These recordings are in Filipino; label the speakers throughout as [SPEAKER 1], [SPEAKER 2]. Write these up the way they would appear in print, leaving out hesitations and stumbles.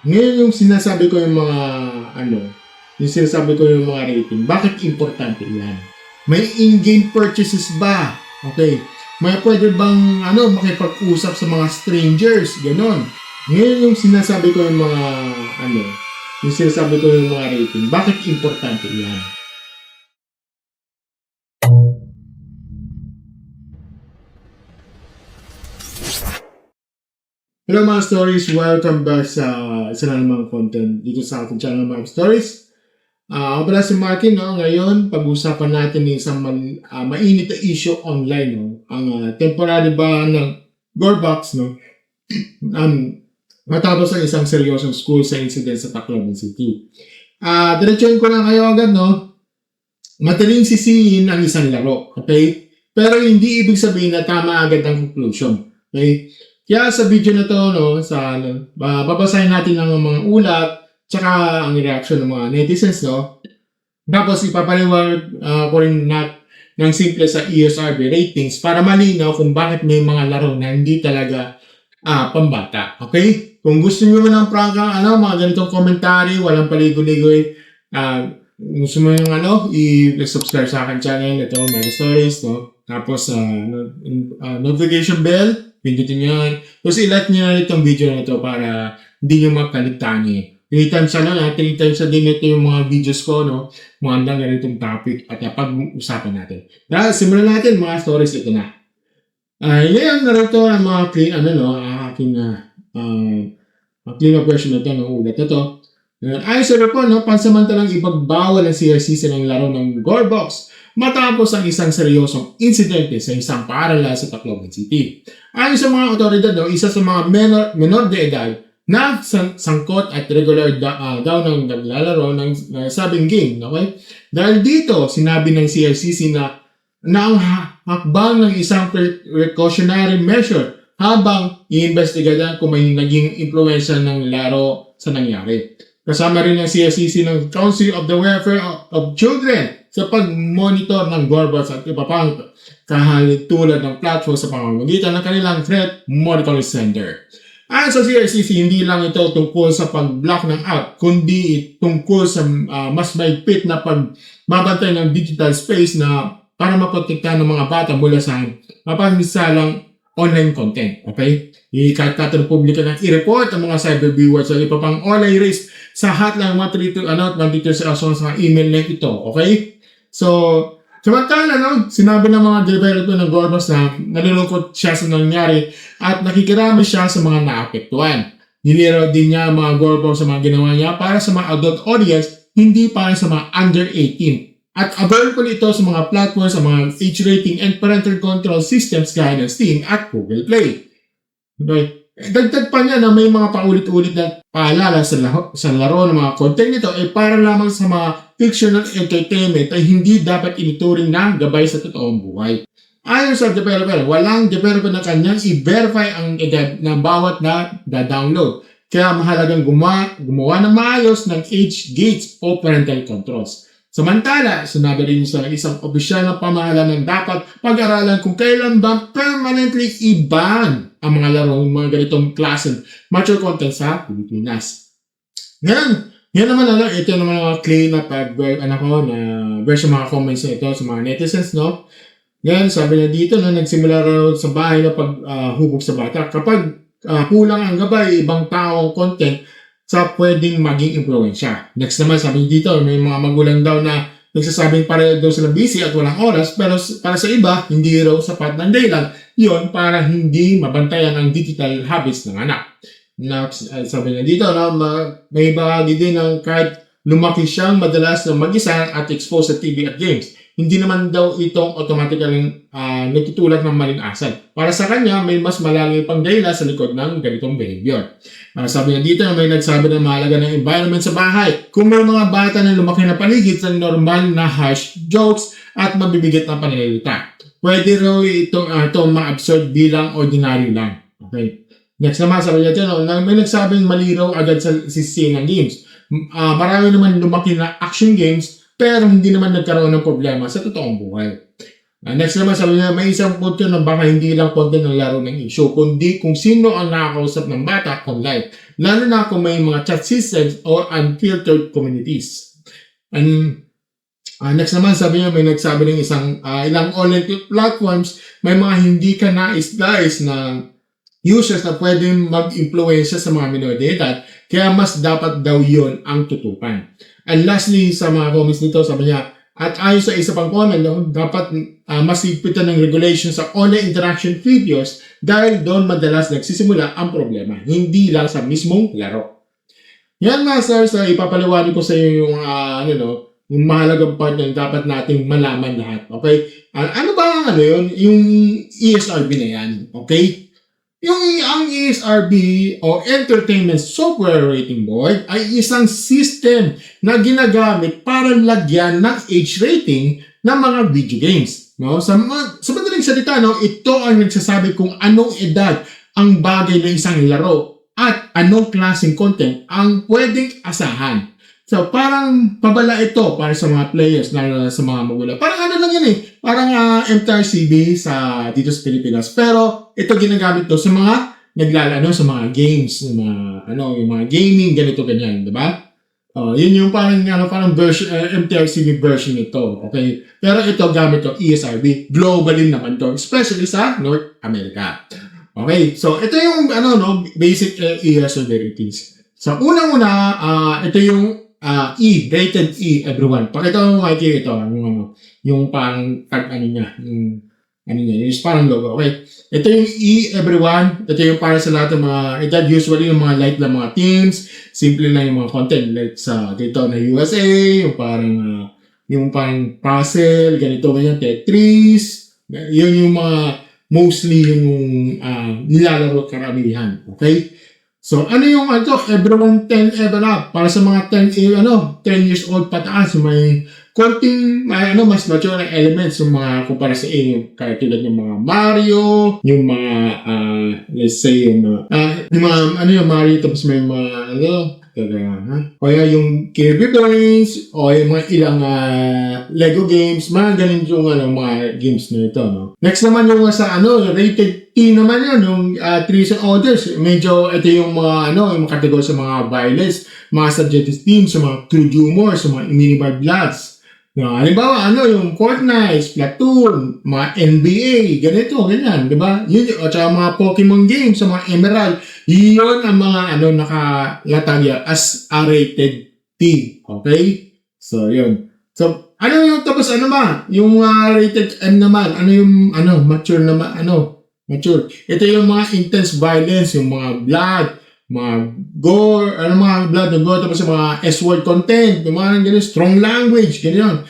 [SPEAKER 1] Ngayon yung sinasabi ko yung mga yung sinasabi ko yung mga rating, bakit importante yan? May in-game purchases ba? Okay. May pwede bang makipag-usap sa mga strangers? Ganon. Ngayon yung sinasabi ko yung mga yung sinasabi ko yung mga rating, bakit importante yan? Hello mga stories, welcome back sa isa na namang content dito sa ating channel mga stories. Ako pala si Martin, no? Ngayon pag-usapan natin ng isang mainit na issue online, no? Ang temporary ban ng Gorebox, no? Matapos ang isang seryosong school sa incident sa Tacloban City. Diretsuhin ko lang kayo agad, no? Madaling sisihin ang isang laro, okay? Pero hindi ibig sabihin na tama agad ang conclusion, okay? Kaya sa video na to, no, babasahin natin ang mga ulat, tsaka ang reaction ng mga netizens, no? Tapos ipapaliwanag ko rin ng simple sa ESRB ratings para malinaw kung bakit may mga laro na hindi talaga pambata. Okay? Kung gusto niyo ng prangka, mga ganitong komentary, walang paligo-ligoy, gusto mo yung i-subscribe sa akin channel, ito, My Stories, no? Tapos, notification bell, pindutin nyo yan. Tapos i-like nyo na itong video na ito para hindi nyo makaligtaan eh. 3 times na 3 times na din ito yung mga videos ko, no? Mga ganitong topic at pag-usapan natin. Dahil simulan natin mga stories ito na. Ngayon narito ang mga aking clean up version na ito, no? Ulat na ito. Ayon sa report, no? Pansamantalang ipagbawal ang CRCC ng laro ng Gorebox matapos ang isang seryosong insidente sa isang paaralan sa Tacloban City. Ayon sa mga otoridad, no, isa sa mga menor de edad na sangkot at regular daw ng naglalaro ng sabing game. Okay? Dahil dito, sinabi ng CRCC na ang hakbang ng isang precautionary measure habang iimbestigahan kung may naging impluensya ng laro sa nangyari. Kasama rin ng CRCC ng Council of the Welfare of Children sa pag-monitor ng Gorebox at iba pang kahalintulad ng platform sa pamamagitan ng kanilang Threat Monitoring Center. Ayon sa CRCC, hindi lang ito tungkol sa pag-block ng app, kundi tungkol sa mas mahigpit na pagbabantay ng digital space na para maprotektahan ng mga bata mula sa mapagmisalang online content. Okay? Ikatkat ng publika na i-report ang mga cyber viewers at iba pang online race sa hotline 132 sa email link ito. Okay? So, samantala, no, sinabi ng mga developer ng Gorebox na nalulungkot siya sa nangyari at nakikirami siya sa mga naapektuhan. Niliraw din niya mga Gorebox sa mga ginawa niya para sa mga adult audience, hindi para sa mga under 18. At available ito sa mga platforms sa mga age rating and parental control systems gaya ng Steam at Google Play. Okay. Dagdag pa niya na may mga paulit-ulit na paalala sa laro ng mga content nito ay para lamang sa mga fictional entertainment ay hindi dapat inituring ng gabay sa totoong buhay. Ayon sa developer, walang developer na kanyang i-verify ang edad ng bawat na da-download. Kaya mahalagang gumawa ng maayos ng age gates o parental controls. Samantala, sinabi rin sa isang opisyal na pamahalaan ng dapat pag-aralan kung kailan ba permanently i-ban ang mga laro ng mga ganitong klase mature content sa Pilipinas. Yan naman ito naman ang clean up na version mga comments na ito sa mga netizens, no? Yan, sabi na dito na nagsimula raw sa bahay na paghubog sa bata. Kapag kulang ang gabay, ibang taong content sa pwedeng maging impluensya. Next naman, sabi dito, may mga magulang daw na nagsasabing pareho daw sila busy at walang oras, pero para sa iba, hindi raw sapat ng dahilan. Yun, para hindi mabantayan ang digital habits ng anak. Sabi na dito, may bahagi din ng kahit lumaki siyang madalas na mag-isa at exposed sa TV at games. Hindi naman daw itong automatically nagtutulak ng maling asal. Para sa kanya, may mas malalim pang dahilan sa likod ng ganitong behavior. Sabi na dito na may nagsabi ng mahalaga ng environment sa bahay. Kung may mga bata na lumaki na paligid sa normal na harsh jokes at mabibigat na pananalita, pwede raw itong ma-absorb bilang ordinary lang. Okay. Next naman, sabi niya dito, may nagsabing mali raw agad sa sisiyan ng games. Marami naman lumaki na action games pero hindi naman nagkaroon ng problema sa totoong buhay. Next naman, sabi niya, may isang punto na baka hindi lang content ng laro ng issue, kundi kung sino ang nakakausap ng bata online, lalo na kung may mga chat systems or unfiltered communities. And next naman, sabi niya, may nagsabi ng ilang online platforms, may mga hindi ka nais-nais na users na pwedeng mag-influensya sa mga minor de edad, kaya mas dapat daw yon ang tutukan. And lastly, sa mga comments nito, sabi niya, at ayon sa isa pang comment, dapat mas higpitan ng regulation sa online interaction videos dahil doon madalas nagsisimula ang problema, hindi lang sa mismong laro. Yan, Masters, ipapaliwanag ko sa iyo yung yung mahalagang part na dapat nating malaman lahat. Okay? Ano ba yun? Yung ESRB na yan. Okay? Ang ESRB o Entertainment Software Rating Board ay isang system na ginagamit para lagyan ng age rating ng mga video games. No? Sa madaling salita, ito ang nagsasabi kung anong edad ang bagay ng isang laro at anong klaseng content ang pwedeng asahan. So, parang pabala ito para sa mga players, lalo sa mga magulang. Parang lang yan parang MTRCB dito sa Pilipinas. Pero, ito ginagamit to sa mga naglalaro sa mga games, yung mga gaming, ganito, ganyan, di ba? Yun yung parang version, MTRCB version nito, okay? Pero ito, gamit to ESRB. Globally naman to, especially sa North America. Okay, so ito yung, basic ESRB ratings. So, unang-una, ito yung rated E, everyone. Pakita mo makikita ito, yung parang yung parang logo, okay? Ito yung E, everyone. Ito yung para sa lahat ng mga edad, usually yung mga light lang mga teams, simple lang yung mga content, like sa dito na USA, yung parang puzzle, ganito, ganyan, Tetris, yun yung mga mostly yung nilalaro karamihan, okay? So, yung everyone 10 ever up, para sa mga 10 years old pataas, may konting, mas mature na elements, yung mga, kumpara sa kaya tulad ng mga Mario, yung mga, let's say, yung Mario, tapos may mga, o yung Kirby Boys, o yung mga ilang, Lego games, mga ganun yung, mga games na ito, no? Next naman yung sa, rated E naman yun, yung Threes and Orders. Medyo ito yung mga, yung kategorya sa mga violence, mga subjective themes, sa mga true humor, sa mga minimal bloods. Halimbawa, yung Fortnite, Splatoon, mga NBA, ganito, ganyan, di ba? Yun, at saka mga Pokemon games, sa mga Emerald, yun ang mga, nakalatagya as a rated T. Okay? So, yun. So, tapos ba? Yung rated M naman, mature naman, mature. Ito yung mga intense violence, yung mga blood, mga gore, mga blood and gore, tapos yung mga S-word content, yung mga ganyan, strong language, ganyan.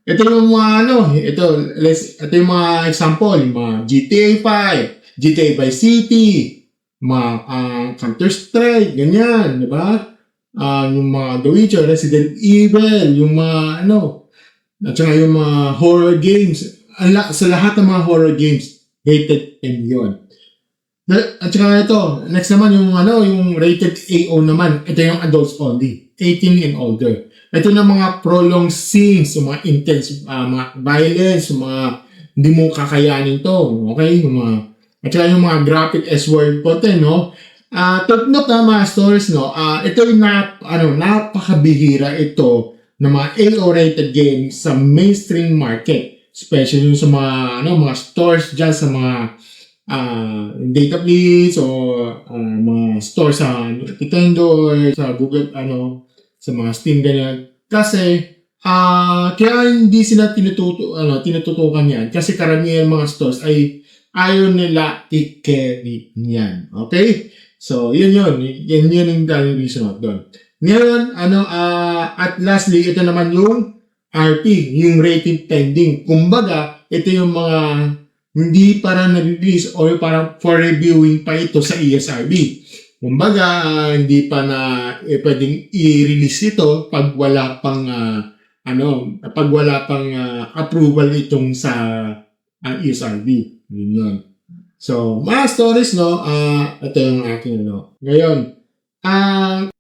[SPEAKER 1] Ito yung mga ito yung mga example, yung mga GTA 5, GTA Vice City, mga Counter-Strike, ganyan, di ba? Yung mga The Witcher, Resident Evil, yung mga at saka yung mga horror games, sa lahat ng mga horror games, rated M yun. At saka ito, next naman yung rated AO naman, ito yung adults only, 18 and older. Ito na mga prolonged scenes, yung mga intense, mga violence, yung mga hindi mo kakayanin to, okay? At saka yung mga graphic S-word content, no? Take note na mga stories, no? Ito yung napakabihira ito ng mga AO-rated games sa mainstream market. Especially sa mga stores dyan sa mga data please o mga stores sa Nintendo or sa Google, sa mga Steam ganyan. Kasi, kaya hindi sila tinututukan yan. Kasi karamihan mga stores ay ayaw nila i-carry niyan. Okay? So, yun yung daming reason doon. Ngayon, at lastly, ito naman yung RP, yung rated pending. Kumbaga, ito yung mga hindi para na-release or parang for reviewing pa ito sa ESRB. Kumbaga, hindi pa na pwedeng i-release ito pag wala pang approval itong sa ESRB. Yun. So, mga stories, no? Ito yung aking, Ngayon,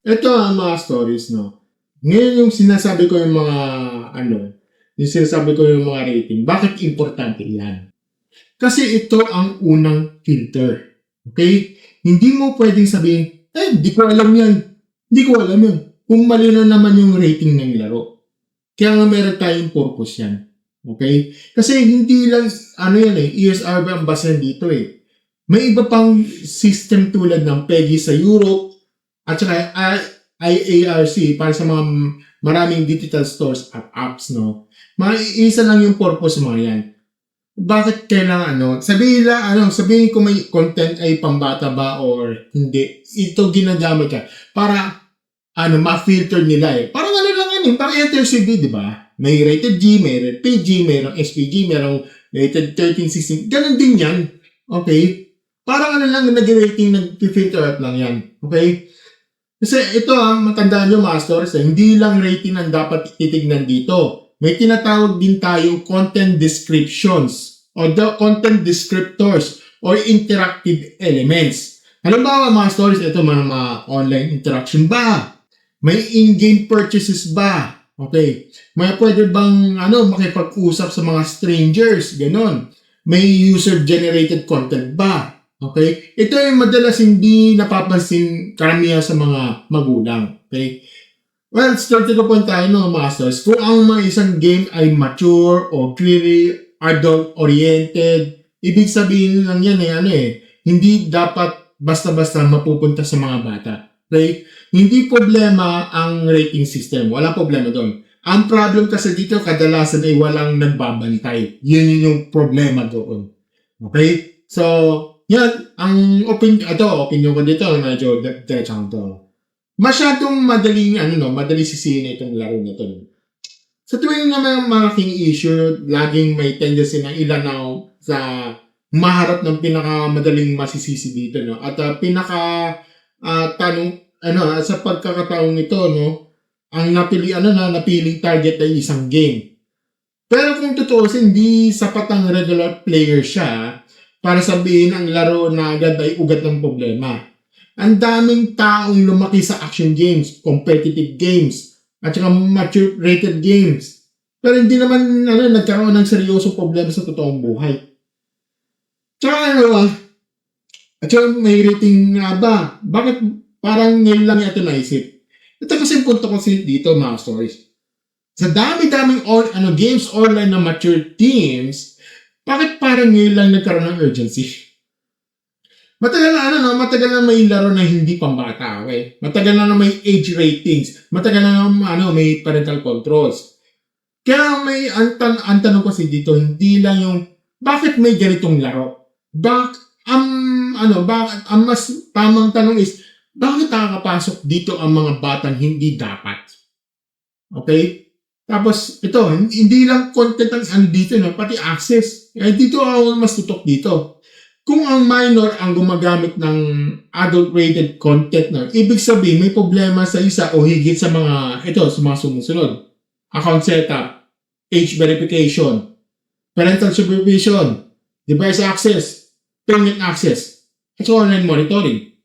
[SPEAKER 1] ito ang mga stories, no? Ngayon yung sinasabi ko yung mga, Yung sinasabi ko yung mga rating. Bakit importante yan? Kasi ito ang unang filter. Okay? Hindi mo pwedeng sabihin, di ko alam yan. Hindi ko alam yan. Kung malino naman yung rating ng laro. Kaya nga meron tayong purpose yan. Okay? Kasi hindi lang, ESR ba ang basa dito eh. May iba pang system tulad ng PEGI sa Europe at saka IARC para sa mga maraming digital stores at apps, no? Isa lang yung purpose mga yan. Bakit kailangan, sabihin ko may content ay pambata ba or hindi. Ito ginagamit ka para, ma-filter nila eh. Parang parang LTRCB, di ba? May rated G, may rated PG, mayroong SPG, mayroong rated 13, 16. Ganun din yan. Okay? Parang nag-rating, nag-filter out lang yan. Okay? Kasi ito matandaan nyo mga stores, hindi lang rating ang dapat titignan dito. May tinatawag din tayong content descriptions or the content descriptors or interactive elements. Halimbawa mga stores, ito mga online interaction ba? May in-game purchases ba? Okay. May pwede bang makipag-usap sa mga strangers? Ganon. May user-generated content ba? Okay. Ito ay madalas hindi napapansin karamihan sa mga magulang. Okay. Well, start to the point tayo mga stars. Kung ang mga isang game ay mature o clearly adult-oriented, ibig sabihin lang yan hindi dapat basta-basta mapupunta sa mga bata. Okay? Hindi problema ang rating system. Walang problema doon. Ang problem kasi dito, kadalasan ay walang nagbabantay. Yun yung problema doon. Okay? So, yan. Ang opinion ko dito, medyo diretsang to. Masyadong madaling sisihin itong laro na to. Sa tuwing naman malaking issue, laging may tendency na ilanaw sa maharap ng pinakamadaling masisisi dito, no? At sa pagkakataong ito, ang napiling target ay isang game. Pero kung totoo, hindi sapat ang regular player siya para sabihin ang laro na agad ay ugat ng problema. Ang daming taong lumaki sa action games, competitive games, at saka mature rated games. Pero hindi naman nagkaroon ng seryosong problema sa totoong buhay. Tsaka at saka may rating nga ba? Bakit parang ngayon lang ito naisip? Ito kasi yung punto ko dito mga stories. Sa dami-daming games online na mature teams, bakit parang ngayon lang nagkaroon ng urgency? Matagal na may laro na hindi pambata, okay? Matagal na may age ratings. Matagal na may parental controls. Kaya may ang tanong kasi dito, hindi lang yung bakit may ganitong laro? Ang mas tamang tanong is, bakit nakakapasok dito ang mga batang hindi dapat? Okay? Tapos, ito, hindi lang content ang dito, pati access. Dito ako mas tutok dito. Kung ang minor ang gumagamit ng adult-rated content ibig sabihin may problema sa isa o higit sa mga sumusunod. Account setup, age verification, parental supervision, device access, payment access, at online monitoring.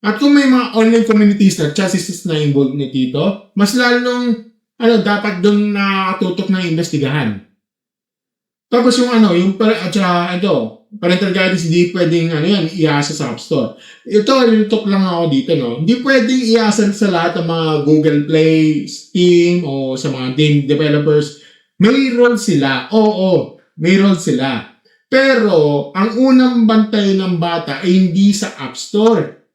[SPEAKER 1] At kung may mga online communities na chassis na involved dito, mas lalong dapat doon nakatutok na investigahan. Tapos parental guidance, hindi pwedeng iasa sa App Store. Ito, lutok lang ako dito, Hindi pwedeng iasa sa lahat ng mga Google Play, Steam, o sa mga game developers. May role sila. Oo, may role sila. Pero, ang unang bantay ng bata ay hindi sa App Store.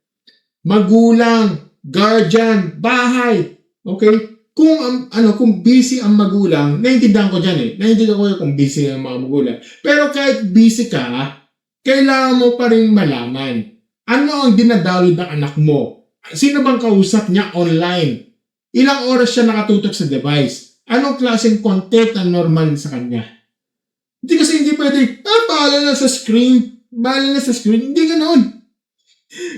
[SPEAKER 1] Magulang, guardian, bahay. Okay? Kung busy ang magulang, naiintindihan ko dyan naiintindihan ko kung busy ang mga magulang. Pero kahit busy ka, kailangan mo pa rin malaman ano ang dinadownload ng anak mo. Sino bang kausap niya online? Ilang oras siya nakatutok sa device? Anong klaseng content ang normal sa kanya? Hindi pwede, bahala na sa screen. Hindi ganoon.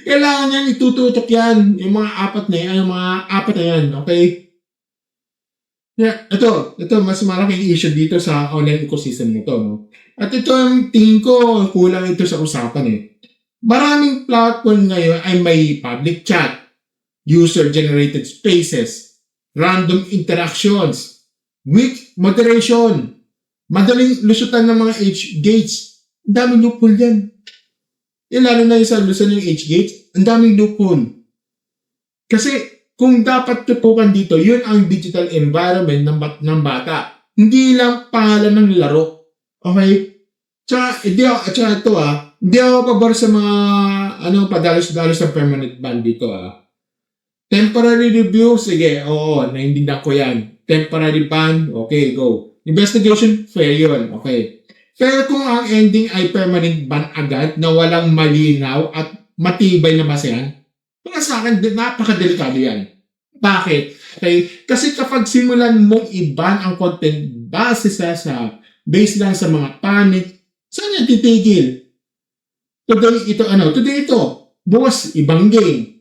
[SPEAKER 1] Kailangan niyan itututok yan. Yung mga apat na yan, okay? Yeah, ito mas malaking issue dito sa online ecosystem nito, At ito ang tingin ko kulang ito sa usapan Maraming platform ngayon ay may public chat, user-generated spaces, random interactions, Weak moderation. Madaling lusutan ng mga H-gates. Ang daming loophole yan. Lalo na yung sa lusutan yung H-gates, ang daming loophole. Kasi kung dapat tutukan dito, yun ang digital environment ng bata. Hindi lang pangalan ng laro. Okay? Tsaka ito hindi ako pabor sa mga padalos-dalos ng permanent ban dito Temporary review, sige, oo, naiintindihan ko yan. Temporary ban, okay, go. Investigation, fair yun, okay. Pero kung ang ending ay permanent ban agad na walang malinaw at matibay na basehan, para sa akin, napakadelikado yan. Bakit? Okay? Kasi kapag simulan mong i-ban ang content based lang sa mga panic, saan yan titigil? Today ito. Bukas, ibang game.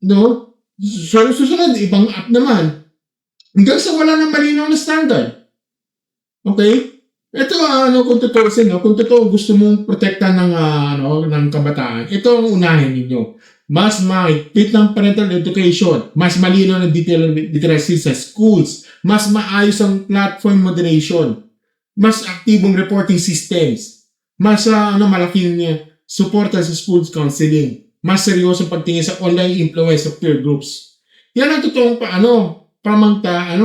[SPEAKER 1] No? Susunod, ibang app naman. Hanggang sa wala nang malinaw na standard. Okay? Ito, kung totoo gusto mong protektahan ng kabataan, ito ang unahin ninyo. Mas mahigpit ng parental education, mas malinaw na literacy sa schools, mas maayos ang platform moderation, mas aktibong reporting systems, mas malaking suporta sa schools counseling, mas seryosong pagtingin sa online influence of peer groups. Yan ang totoong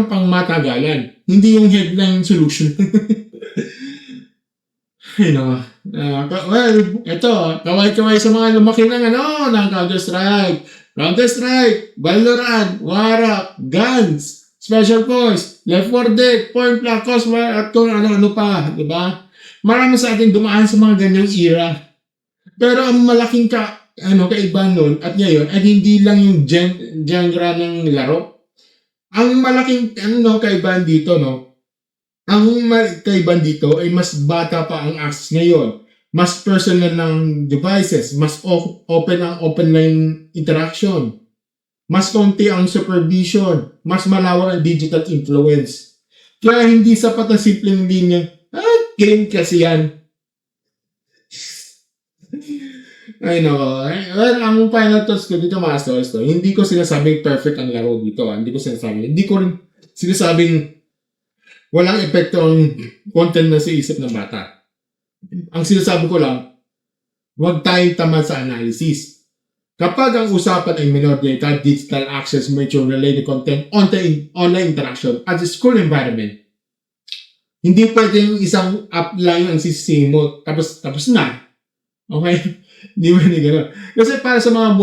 [SPEAKER 1] pangmatagalan, hindi yung headline solution. Ito, kaway-kaway sa mga lumaki ng Counter-Strike, Valorant, Warcraft, Guns, Special Force, Left 4 Dead, Point Blank, Cosmere, at kung ano-ano pa, di ba? Marami sa atin dumaan sa mga ganyang era. Pero ang malaking kaibahan nun at ngayon ay hindi lang yung genre ng laro. Ang malaking kaibahan dito, ay mas bata pa ang access ngayon. Mas personal ng devices, mas open ang online interaction. Mas konti ang supervision, mas malawak ang digital influence. Kaya hindi sapat ang simpleng linya, game kasi yan. I know. Well, ang final thoughts ko dito, mga stores, hindi ko sinasabing perfect ang laro dito. Hindi ko rin sinasabing walang epekto ang content na sa isip ng bata. Ang sinasabi ko lang, huwag tayong tamad sa analysis. Kapag ang usapan ay minor data, digital access, mature-related content, online interaction, at school environment, hindi pwedeng isang app lang ang sisisi mo, tapos na. Okay? Hindi mo gano'n. Kasi para sa mga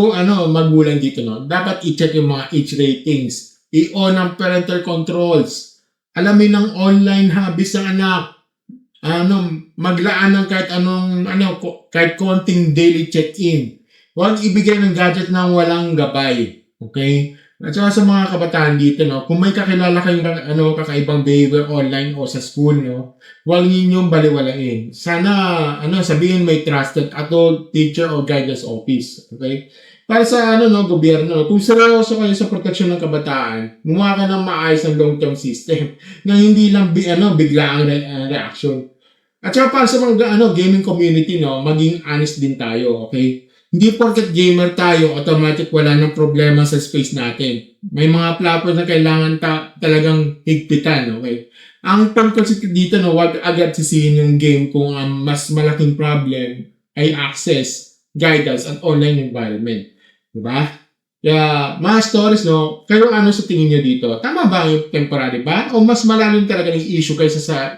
[SPEAKER 1] magulang dito, dapat i-check yung mga age ratings, i-on ang parental controls, alamin ng online habits ng anak, maglaan ng kahit konting daily check-in. Huwag ibigay ng gadget nang walang gabay. Okay? At saka sa mga kabataan dito, kung may kakilala kayong kakaibang behavior online o sa school, huwag ninyong baliwalain. Sana, sabihin may trusted adult, teacher, o guidance office. Okay? Para sa gobyerno, kung seryoso kayo sa proteksyon ng kabataan, gumawa ka ng maayos ng long-term system na hindi lang bigla ang reaction. At saka para sa mga gaming community, maging honest din tayo, okay? Hindi porket gamer tayo, automatic wala ng problema sa space natin. May mga platform na kailangan talagang higpitan, okay? Ang point dito, wag agad sisihin yung game kung ang mas malaking problem ay access, guidance, at online environment. Diba? Kaya, mga stories, kayo sa tingin nyo dito? Tama ba yung temporary ban? O mas malalim talaga yung issue kaysa sa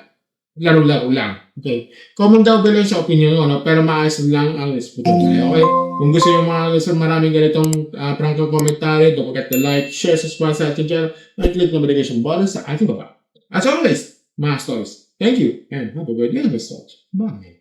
[SPEAKER 1] laro-laro lang? Okay. Comment down below sa opinion mo, pero maayos lang ang response tayo. Okay? Kung gusto yung maraming ganitong prank commentary, don't forget to like, share, subscribe sa ating channel, and click the notification button sa ating baba. As always, mga stories, thank you, and have a good day. Bye.